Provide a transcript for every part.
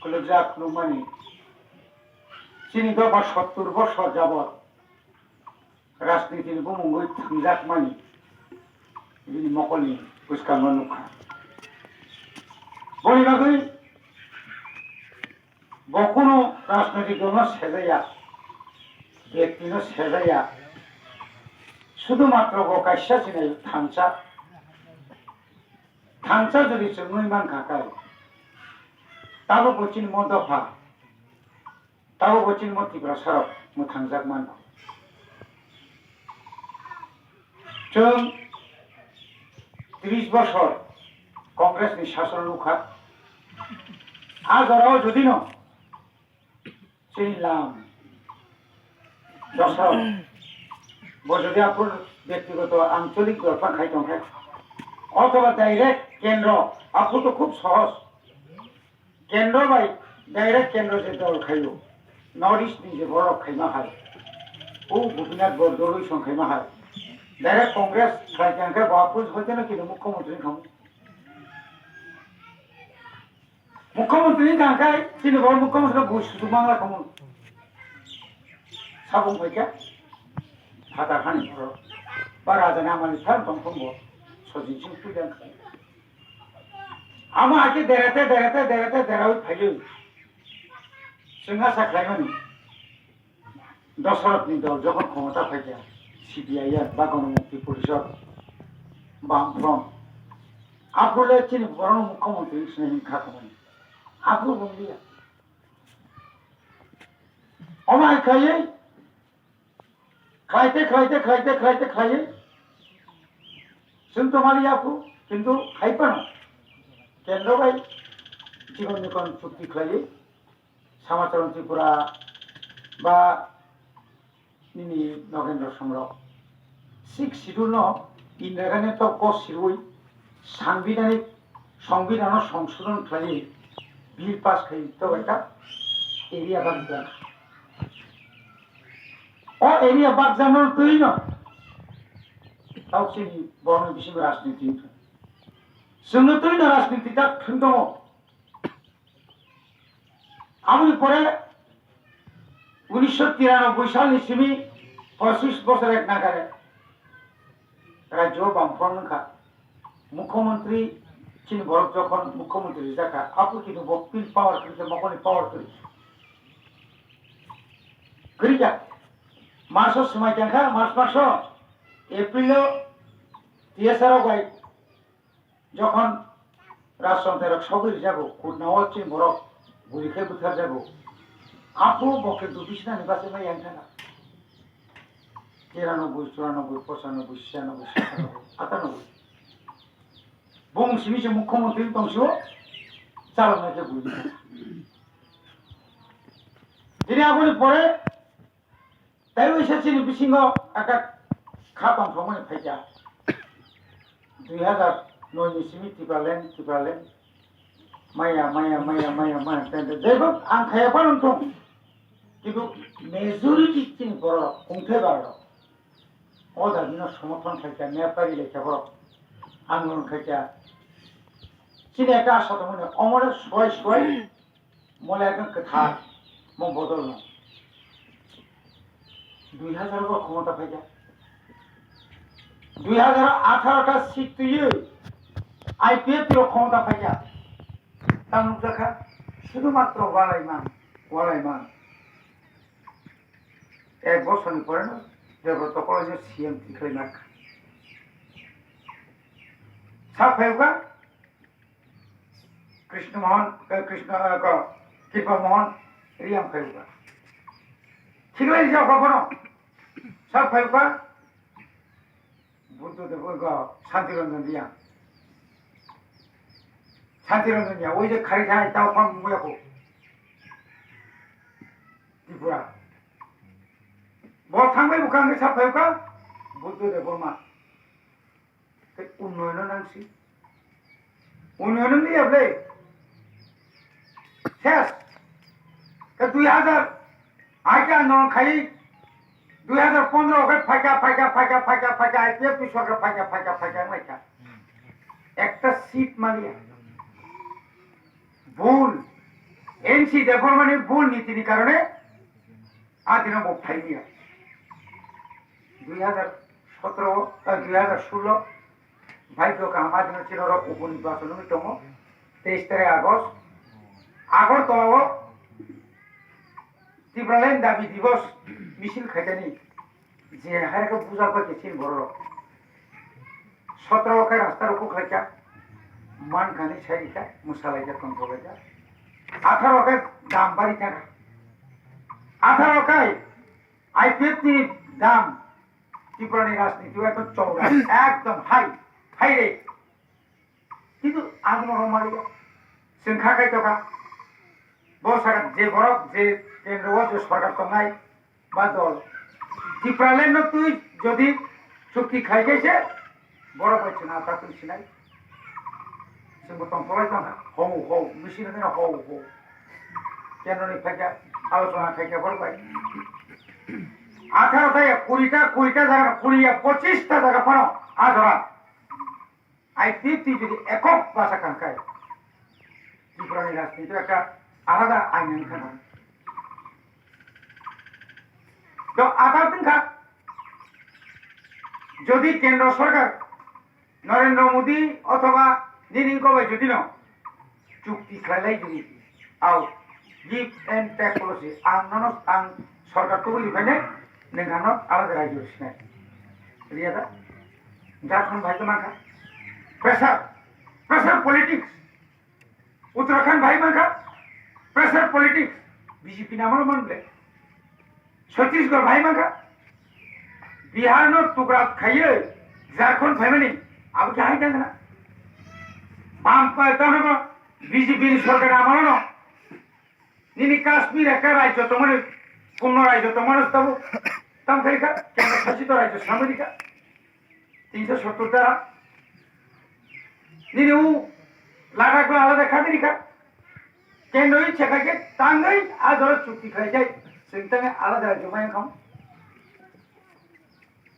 কলেজাত নুমানি চিনি 70 বছর যাবৎ রাজনীতির বুমুঙ্গই থামজাক মানি ini mokoni puskal manukha boni bagui bokono রাজনৈতিক দল সেজাইয়া ব্যক্তি সেজাইয়া শুধুমাত্র বকাইসা চিনাই থানসা যদি চুনুই মান খাকায় তাও বচিন মদফা তাও বচিন মতিপ্রা সরব মুথাংজাক মান जों 30 বছর কংগ্রেসনি শাসন লুখা আজরাও যদি ন চিনলাম দশর যদি আপনার ব্যক্তিগত আঞ্চলিক দরকার খাইতে অথবা ডাইরেক্ট কেন্দ্র আপনি তো খুব সহজ কেন্দ্র বাই ডাইরেক্ট কেন্দ্র যে দল খাইল নর্থ ইস্ট যে বড় খাইমা হয় ও গোপীনাথ বরদলৈ সংখাইমা হয় ডাইরেক্ট কংগ্রেস খাইতে বাপুজ হইতে না কিন্তু মুখ্যমন্ত্রী খাম মুখ্যমন্ত্রী কাঙ্কায় তিনি বড় মুখ্যমন্ত্রী শুধু বাংলা খামুন সাবুন ফাইকা হাতা খানি বা রাজানি আমার থার দমফম সজিন সিং ফুইদান আমার আগে দেরাতে দেরাই ফাইল সিংহা সাকলাইমানি দশরথনি দল যখন ক্ষমতা ফাইকা সিপিআই বা গণমুক্তি পরিষদ বামফ্রন্ট আপনার চিনি বড় মুখ্যমন্ত্রী হিংসা কমানি আপনার বন্দিয়া অমায় খাইয়ে খাইতে শুন তোমার আপু কিন্তু খাইপানো কেন্দ্র বাই জীবন নিকন চুক্তি খাইয়ে শ্যামাচরণ ত্রিপুরা বা নিনি নগেন্দ্র সংগ্রহ 6 শিডিউল ইন্দিরা গান্ধী তো কস শিরুই সংবিধান সংশোধন খাইয়ে বিল পাস খাই তো একটা এরিয়া বাগদান ও এরিয়া বাগদানোর তৈরি না তাও চিনি বর্ণ বিষয় রাজনীতি সঙ্গে তৈরি না রাজনীতিটা কিন্তু আমি পরে 1993 সাল নিশ্চিমি 25 বছর এক নাগারে রাজ্য বামফ্রন্ট মুখ্যমন্ত্রী চিনি বরফ যখন মুখ্যমন্ত্রী দেখা আপনি কিন্তু বক্তিল পাওয়ার করেছে মকনি পাওয়ার করেছে করিকা মার্চের সময় দেখা মার্চ এপ্রিলে টিএসআর গাই যখন রাজতন্ত্রের সবই যাব কুটনাওয়াল চিনি বরফ বুড়িখে বুথার যাব আপু বকে দুবিশ না নিবাসে মাই এনখানা 93, 94, 95, 96, 97, 98 বংশী মুখ্যমন্ত্রী বংশ চালানোকে বুঝি তিনি আপনি পরে তাই এসেছি বিসিংহ একটা খাতাম সময় ফাইকা 2009 সিমি টিপালেন মায়া যাই হোক আं খাইয়া পারেন তো কিন্তু মেজরিটি চিনি বড় কমতে পারল অদাবিন সমর্থন খাইকা নেপারি লেখা বড় আন্দোলন খাইকা চিনি একটা আশা তো মনে অমরের সবাই মনে একদম কথা মন বদল না 2000 ক্ষমতা পাইকা 2018টা সিট তুই আইপিএফ ক্ষমতা পাইকা তার মুখ দেখা শুধুমাত্র ওয়ালাইমান 1 বছর পরে না দেবব্রত কলেজের সিএম ঠিক না সাফাইকা কৃপা মোহন রিয়াম ফাইকা ঠিক আছে যাও কখনো সব ফাইকা বুদ্ধদেব শান্তিরঞ্জন দিয়া ওই যে খারি খাই তাও ফার্ম মুয়াকো ত্রিপুরা বড় থাকবে বুকাঙ্গে সব ফাইকা বুদ্ধদেব বর্মা উন্নয়ন নাংসি উন্নয়ন দিয়ে আপনি শেষ 2000 আইকে আন্দোলন খাই 2015 ওকে ফাইকা আইপিএফ সরকার ফাইকা মাইকা একটা সিট মারিয়া ভুল এর টিএমসি দেফরমানি ভুল নীতির কারণে আদিন ফাইনিয়া 2017 ভাইদ্য কামাদিন চিরর উপনির্বাচন দম 23 তারিখ আগস্ট আগরতলাও ত্রিপুরাল্যান্ড দাবি দিবস মিছিল খাইতানি যে হারে বুঝা পাইছে চিন বড় 17 কে রাস্তার উপর খাইছা মান গানি ছাইটা মুসালাইজা কন্ট্রোলাইজা 18 কে দাম বাড়ি থাকা 18 কে আইপিএফটি দাম ত্রিপুরানি রাজনীতি একদম চৌড়া একদম হাই রে কিন্তু আগুন রমালিয়া সংখ্যা খাই টাকা বসার যে বড় যে কেন্দ্র যে সরকার তো নাই বা দল ত্রিপুরাল্যান্ড তুই যদি চুক্তি খাই গেছে বড় পাইছে না তা তুই সিনাই जोंबो तंफलायदों हौ मेसिन होनो हौ केन्द्रनि फायदा आलोचना खायखा बरबाय 18 টায় 20টা জায়গা 25টা জায়গা পানো আজরা আইপিএফটি যদি একক ভাষা কাঙ্কায় ত্রিপুরানি রাজনীতি একটা আলাদা আইন আনখানো তো আধার দিন যদি কেন্দ্র সরকার নরেন্দ্র মোদী অথবা নিনি কবে যদি না চুক্তি খাইলাই যদি আও গিভ এন্ড টেক পলিসি আং সরকার তো বলি ফাইনে নেগানো আলাদা রাজ্য সিনাই রিয়াদা ঝাড়খণ্ড ভাই তো মাখা প্রেসার পলিটিক্স उत्तराखंड भाई माखा प्रेसार पॉलिटिक्स बीजेपी नाम मानले छत्तीसगढ़ भाई माखा बिहार नो टुकड़ा खाइए झारखंड भाई मानी अब क्या है क्या बाम पाता ना बीजेपी सरकार आमानो न निनी काश्मीर एक राज्य तो माने पूर्ण राज्य तो मानुष तब तम खाइका केंद्र शासित राज्य अमेरिका 370 द्वारा निनी उ लाडाख में आलादा खादिरिका केंद्र इच्छा के तांगई आज और चुक्ति खाई जाए चिंता में आलादा राज्य में खाऊं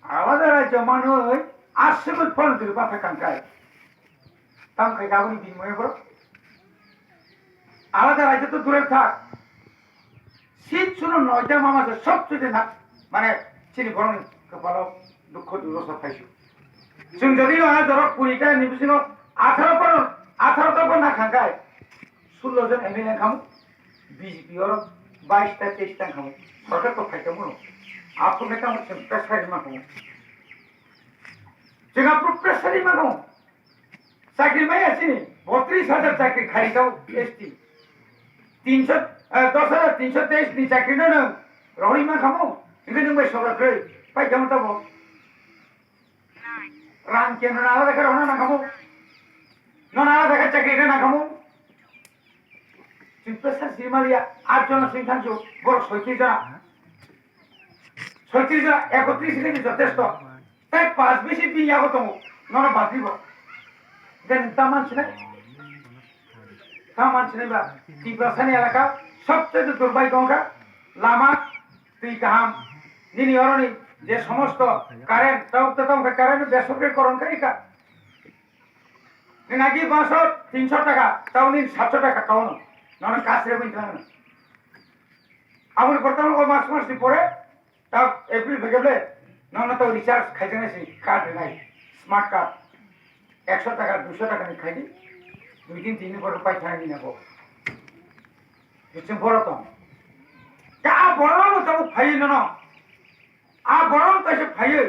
आलादा राज्य मानो आज से कुछ फल दिल बात कंकाय तम खाई गावनी दिन में बरो आलादा राज्य तो दूर था शीत सुनो नौजा मामा से सब चीजें ना माने चिनी बरन कपालो दुख दुर्दशा पाइछु जों जदि ना आज और पुरिका निबिसिनो 18 तो ना खांगाय 16 जन एमएलए खामु बीजेपी और 22 टा 23 टा खामु सरकार तो खाइते मनो आपको नेता मत प्रेसारी मा खामु जगह पर प्रेसारी मा खामु चाकरी में आछि 32,000 चाकरी खाई जाओ एसटी 10,323 नि चाकरी न रही मा खामु इखने मैं सरकार रे पाइ जाम तब राम के ना आला देखा रहना ना खामु नना देखा चाकरी ना खामु प्रेसार सिमालिया 8 জন সিংহাংশু বড় 36 জন 31 থেকে যথেষ্ট তাই 5 বেশি বিয়া হতো ননা বাতিব দেন তামান ছিল বা ত্রিপুরাসানি এলাকা সবচেয়ে দুর্ভাগ্য গঙ্গা লামা তুই কাহাম যিনি অরণি যে সমস্ত কারেন্ট তাও কারেন্ট বেসরকারিকরণকারী কা নাকি 300 টাকা তাও নিন 700 টাকা কাউন নন কাছে বিনতাম আমুল করতাম ও মাস পরে তাও এপ্রিল ভেগেলে নন তো রিচার্জ খাইতে না সেই কার্ড নাই স্মার্ট কার্ড 100 টাকা 200 টাকা নি খাইদি 2-3 দিন পরে পয়সা নিয়ে নেব কিছু বড় তো কা বড় তো ফাই না आ बड़ों कैसे फाइए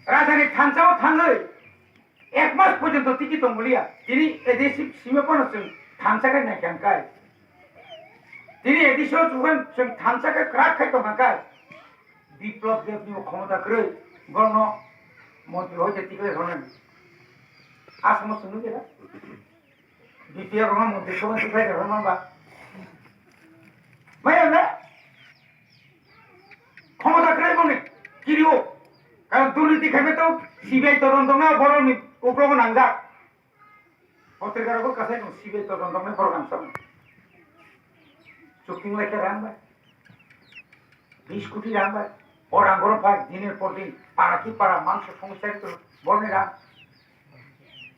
राजधानी थानसाव थांगै एक मास पर्यंत टिकिट दंबलिया दिनै एदेसि सीमापन जों थानसाखै नायखांखाय दिनै एदेसियाव जों थानसाखै क्राक खायखांखाय बिप्लव देवनि क्षमता कै बर्ण मन्त्री हय टिकै धरन आसाम सुनु गेला बिपिआर रन मन्त्री सभा टिकै धरन बा माया ক্ষমতা করে বলে কিরিও কারণ দুর্নীতি খাইবে তো সিবিআই তদন্ত না বড় উপরোগ নাঙ্গা পত্রিকার কাছে সিবিআই তদন্ত না বড় নাঙ্গা চুক্তি লেখা রাখবে 20 কোটি রাখবে ওর আঙ্গর পাক দিনের পর দিন পাড়া কি পাড়া মাংস সমস্যা তো বর্ণেরা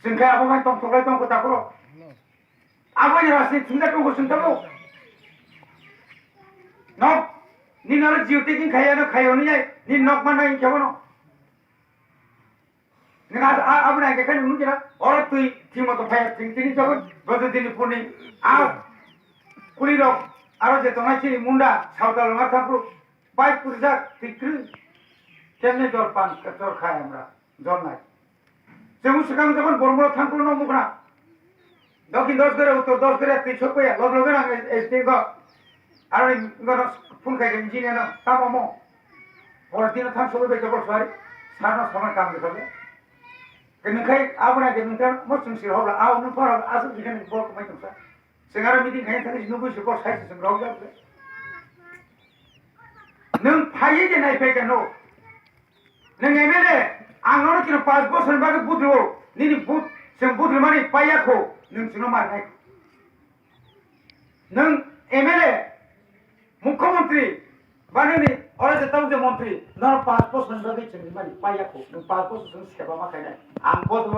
সংখ্যা আবহাওয়া তো তোলাই তো কথা করো আবহাওয়া রাজনীতি চিন্তা করো nok ni nara jiu taking khayo ni jai ni nok mana in kebono ni abna ke kan mungkin ora tui timoto phaya tini jogon bodo dini puni a kuli rok aro je tonga chini munda sautal ma thapru bai purja tikru kemne jor pan jor khai amra jor nai যেমন সেখানে যখন বড় বড় থাঙ্কুর নমুক না দক্ষিণ 10 করে উত্তর 10 করে 300 কইয়া লগ লগে না এই তিনগো আর গন ফুল খাই ইঞ্জিনিয়ার না তামামো বড় দিন থাম সবে বেকে বড় সরি সারা সময় কাম দিতে কেন খাই আবনা কেন কার মসুম সি হবলা আউ ন পর আসু যেখানে বড় কমাই তমসা সেঙ্গারা মিটিং খাই থাকে 90 সে বড় সাইজ সে রগ যাবে নং ফাইয়ে যে নাই ফেকে নো नों एमएलए आंनावनो किनो 5 बोसोर बागै बुद्रु निनि बुद जों बुद्रु माने पायाखौ नोंसोरनो मारनाय नों एमएलए मुख्यमंत्री बानोनि अराजे ताउजे मन्त्री नर 5 बोसोर बागै जों माने पायाखौ नों 5 बोसोर जों सेबा माखायनाय आं बदल